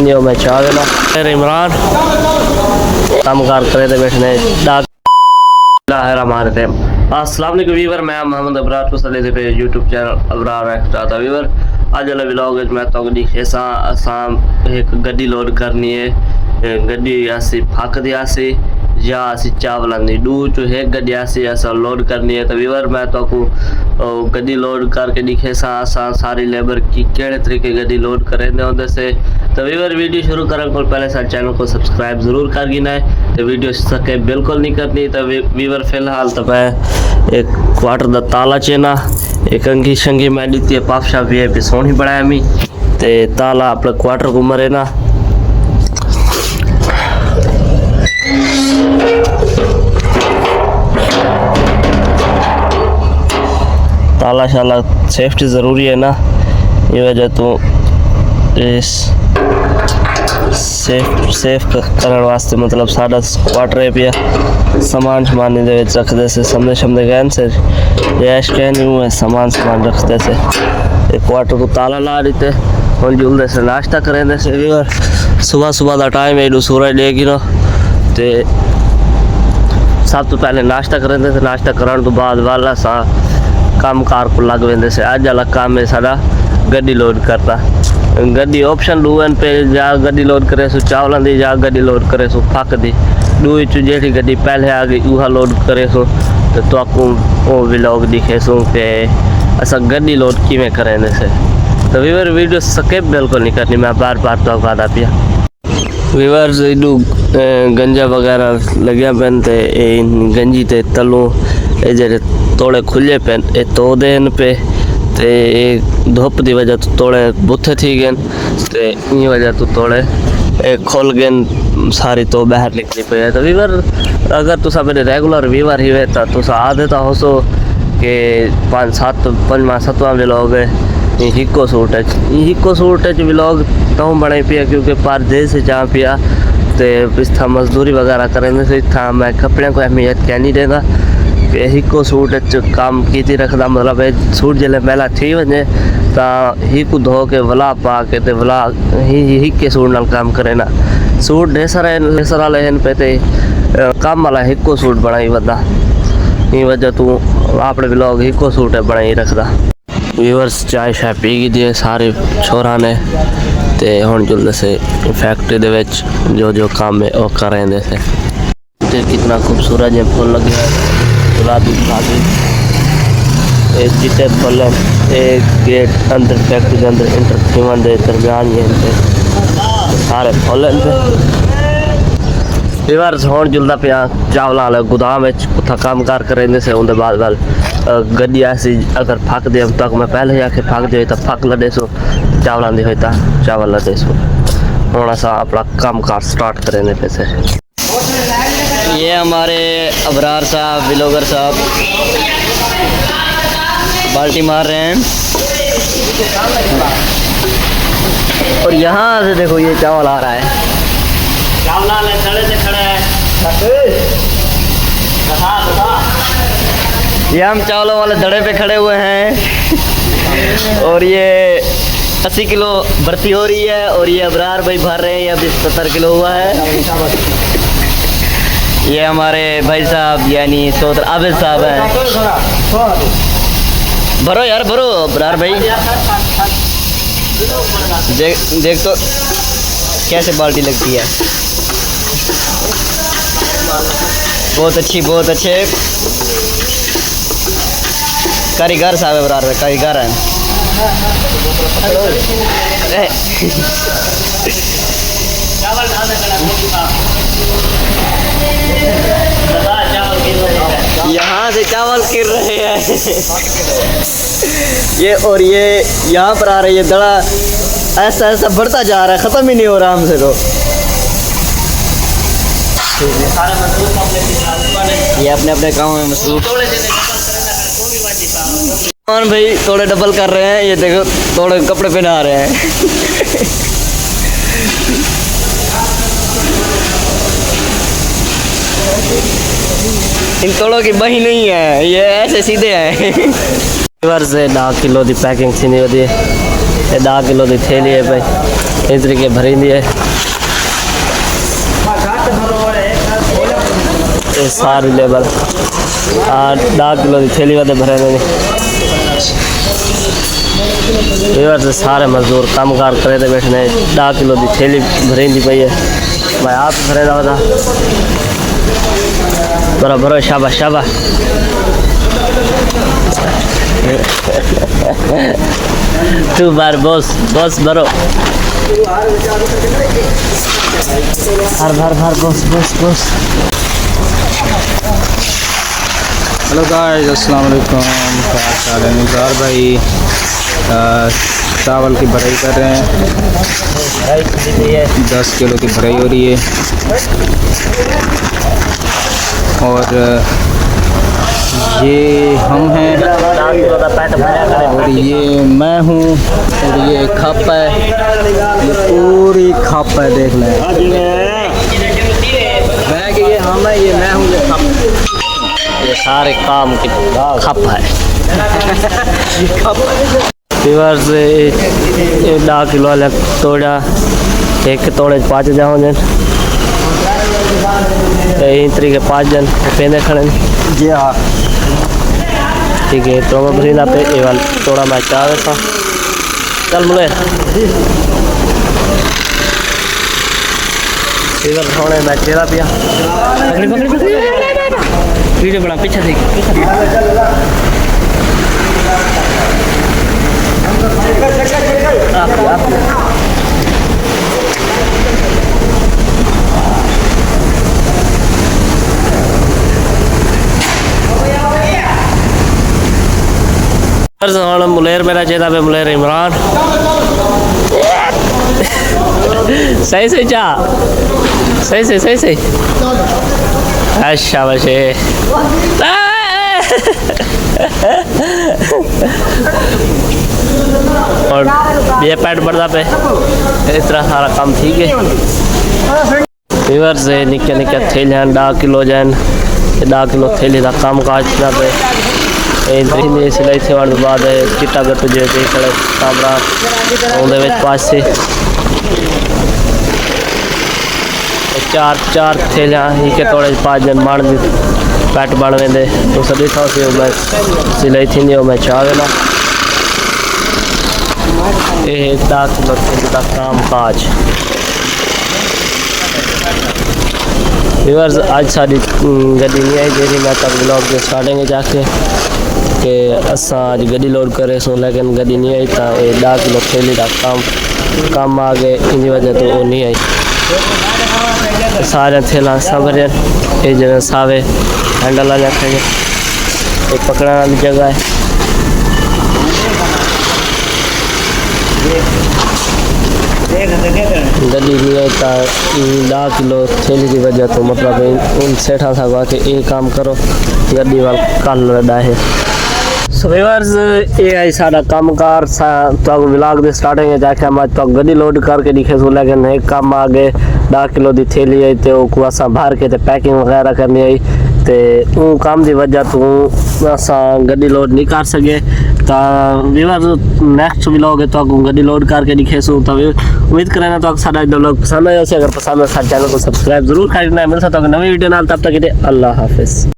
जो मैं चाह देना फिर इमरान काम कार करे थे बैठने हमारे थे। अस्सलाम वालेकुम वीवर, मैं मोहम्मद अबरार को सले थे पे YouTube channel Abrar extra weaver. अज वाला व्लॉग मैं तो दिखेसा असां एक गड्डी लोड करनी है। गड्डी आसी फाक दी आसी या असी चावल दी दू चो एक गड्डी आसी असा लोड करनी है। तो वीवर मैं तो को गड्डी लोड करके दिखेसा असां सारी लेबर की केड़े तरीके गड्डी लोड करेंदे होंदे से। तो वीवर वीडियो शुरू करने को पहले सारे चैनल को सब्सक्राइब जरूर कर गिना है। तो वीडियो सके बिल्कुल नहीं करनी। तो वीवर फिलहाल तो मैं एक क्वार्टर दा ताला चेना एक अंगी शंगी मैं दी पापशा भी है सोनी बनाया मी ते ताला अपने क्वार्टर को मरे ना। ताला शाला सेफ्टी ज़रूरी है ना, ये वजह तो इस सेफ करने वास्ते मतलब साढ़ा क्वार्टर पिया सामान रखते से समझे समझे गए से रैश कहनी हुए सामान रखते से एक क्वार्टर को ताला ला देते और जुलते से नाश्ता करें से। सुबह सुबह का टाइम है सूरज लेगी ना तो सब तो पहले नाश्ता करें से। नाश्ता करने तो बाद वाला सा काम कार को लग वेंदे से। अज वाला काम है सारा गड्डी लोड करता। गड्डी ऑप्शन डून पे जा गड्डी लोड करे सो चावल दी जा गड्डी लोड करे सो फक दी दू जेठी गड्डी पहले आ गई वह लोड करे सो तो आपको वो व्लॉग दिखे सो कि असा गड्डी लोड किमें करें से। तो वीवर वीडियो स्किप बिल्कुल नहीं करनी, मैं बार बार तो आदा पिया वीवर इडू गंजा वगैरह लग्या पेन ते गंजी ते तलू ए जे तोड़े खुले पेन ए तो देन पे ते धुप की वजह तो तोड़े बुथे थी गए ते इन वजह तो तोड़े खोल गए सारी तो बाहर निकली पे है। तो वीवर अगर तुसा मेरे रेगुलर वीवर ही तो तुसा आधे तो हो सो कि 5-7 व्लॉग हिको सूट व्लॉग तो बने पिया क्योंकि पर जैसे जा पिया तो इस मजदूरी वगैरह करें से इतना मैं कपड़े को अहमियत क्या नहीं देता। हिको सूट काम की रखदा मतलब सूट जल्द मैला थी वजे तो हिकु धो के वला पा के ते वला हिके सूट नाल काम करे ना। सूट ढेसर वाले हैं पे ते काम वाला हिको सूट बनाई वदा ई वजह तू अपने ब्लॉग हिको सूट बनाई रखदा। व्यूअर्स चाय शाय पी गई दिए सारे छोरा ने ते हुण जुल्दे से फैक्ट्री दे विच जो काम है वो कर रहे थे। ते कितना खूबसूरत ये फूल लगे हैं गुलाबी चिट्टे फल एक गेट अंदर फैक्ट्री के अंदर इंटर थीवन दे दरमियान ये सारे फल बार हुण जुलदा पिया चावल वाले गोदाम कुत्था काम कार करें से। उनके बाद गड्डी ऐसी अगर फक दे तक मैं पहले जाके फक दे तो फक लदे सो चावल दी होता चावल लदे सो हूँ असा अपना काम कार स्टार्ट करें पे से। ये हमारे अबरार साहब व्लॉगर साहब बाल्टी मार रहे हैं और यहाँ से देखो ये चावल आ रहा है। ये हम चावलों वाले दड़े पे खड़े हुए हैं और ये 80 किलो भर्ती हो रही है और ये अबरार भाई भर रहे हैं। ये अभी 70 किलो हुआ है। ये हमारे भाई साहब यानी सोदर आबिद साहब हैं। भरो यार भरो अबरार भाई देख तो कैसे बाल्टी लगती है। बहुत अच्छे कारीगर साहब है अबरार कारीगर हैं। यहाँ से चावल गिर रहे हैं ये और ये यहाँ पर आ रही है दड़ा ऐसा बढ़ता जा रहा है, ख़त्म ही नहीं हो रहा हमसे। तो ये अपने अपने काम में मसरूफ भाई थोड़े डबल कर रहे हैं। ये देखो थोड़े कपड़े पहना रहे हैं इन तोड़ों की बही नहीं है, ये ऐसे सीधे हैं से 10 किलो की पैकिंग थी नहीं होती है। 10 किलो की थैली है भाई। इस तरीके भरेंदी है ये सारी लेबर 10 किलो की थैली वाले भरे ने से सारे मजदूर काम कार करे थे बैठने 10 किलो की थैली भरेंदी पई है मैं आप भरे था बराबर शाबाश शाबाश तू बार बॉस बॉस भरो हर भर भर boss boss boss. Hello guys अस्सलाम वालेकुम, क्या हाल है? निसार भाई चावल की भराई कर रहे हैं। 10 किलो की भराई हो रही है और ये हम हैं और ये मैं हूँ और ये खप है, ये पूरी खप है। देख लें मैं कि ये हम है, ये मैं हूँ, ये खप। ये सारे काम की खप है व्यूअर्स ये 10 किलो वाला तोड़ा एक तोड़े 5 जाओ जन इन तरीके 5 जन पेंदे खड़े जी हाँ ठीक है। तो मैं भरीना पे ये वाला तोड़ा मैं चाह था चल मुले इधर थोड़े मैं चेहरा पिया पकड़ी पकड़ी पकड़ी वीडियो बड़ा पीछे देख मुलेर मेरा चेता पे मुलेर इमरान सही सही चा सही सही सही सही अच्छा बचे और ये पैड बढ़ता पे इस तरह सारा काम ठीक है। रिवर से निक्के निक्के थैले 10 किलो जैन 10 किलो थैली का काम काज पे सिलाई थियण बाद चिट्टा गट जो कामरा पास से 4 थैलियाँ ही तोड़े 5 जन माण पैट बण वेंदे तो सभी था मैं सिलाई थी मैं चाह वेला ये 10 किलो थैली का काम काज। व्यूअर्स आज साड़ी गड्डी नहीं आई जी मैं तक ब्लॉग के स्टार्टिंग जाके कि असा अज गड्डी लोड करे सो लेकिन गड्डी नहीं आई तो ये 10 किलो थैली का काम आ गए इन वजह तो वो नहीं आई। सारे थैला सब ये जगह सावे हैंडल रखेंगे एक पकड़ने वाली जगह है गड्डी नहीं आई तो 10 किलो थैली की वजह तो मतलब उन सेठा था कि ये काम करो गड्डी वाल कल रहा है। सो व्यूअर्स ये आई सारा कामकार तो व्लॉग दे स्टार्टिंग जाके हम तो गड्डी लोड करके दिखे सो लेकिन एक काम आ गए 10 किलो की थैली आई तो असा भर के पैकिंग वगैरह करनी आई तो वो काम की वजह तो असा गड्डी लोड नहीं कर सके। तो व्यूअर्स नेक्स्ट व्लॉग है तो गड्डी लोड करके दिखे सो तो उम्मीद करें तो सारा व्लॉग पसंद आया। अगर पसंद है चैनल को सब्सक्राइब जरूर करना। मिलता तो नवी वीडियो नाल तब तक के लिए अल्लाह हाफिज़।